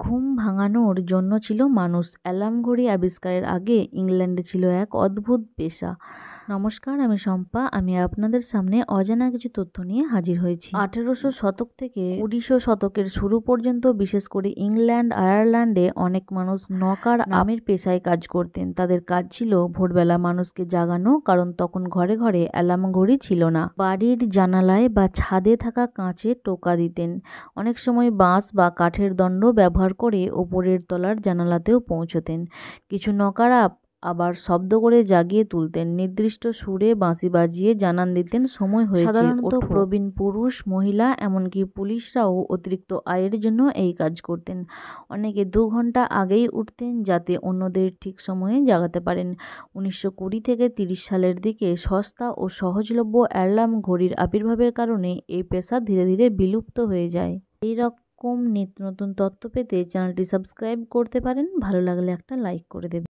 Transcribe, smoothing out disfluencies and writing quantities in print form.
ঘুম ভাঙানোর জন্য ছিল মানুষ। অ্যালার্ম ঘড়ি আবিষ্কারের আগে ইংল্যান্ডে ছিল এক অদ্ভুত পেশা। নমস্কার, আমি শম্পা। আমি আপনাদের সামনে অজানা কিছু তথ্য নিয়ে হাজির হয়েছি। 1800 শতক থেকে 1900 শতকের শুরু পর্যন্ত বিশেষ করে ইংল্যান্ড, আয়ারল্যান্ডে অনেক মানুষ নকার নামের পেশায় কাজ করতেন। তাদের কাজ ছিল ভোরবেলা মানুষকে জাগানো, কারণ তখন ঘরে ঘরে অ্যালার্ম ঘড়ি ছিল না। বাড়ির জানালায় বা ছাদে থাকা কাঁচে টোকা দিতেন। অনেক সময় বাঁশ বা কাঠের দণ্ড ব্যবহার করে ওপরের তলার জানালাতেও পৌঁছতেন। কিছু নকারা আবার শব্দ করে জাগিয়ে তুলতেন, নির্দিষ্ট সুরে বাঁশি বাজিয়ে জানান দিতেন সময় হয়েছে। সাধারণত প্রবীণ পুরুষ, মহিলা, এমনকি পুলিশরাও অতিরিক্ত আয়ের জন্য এই কাজ করতেন। অনেকে 2 ঘন্টা আগেই উঠতেন যাতে অন্যদের ঠিক সময়ে জাগাতে পারেন। 1920 থেকে 30 সালের দিকে সস্তা ও সহজলভ্য অ্যালার্ম ঘড়ির আবির্ভাবের কারণে এই পেশা ধীরে ধীরে বিলুপ্ত হয়ে যায়। এই রকম নিত্য নতুন তথ্য পেতে চ্যানেলটি সাবস্ক্রাইব করতে পারেন। ভালো লাগলে একটা লাইক করে দেবেন।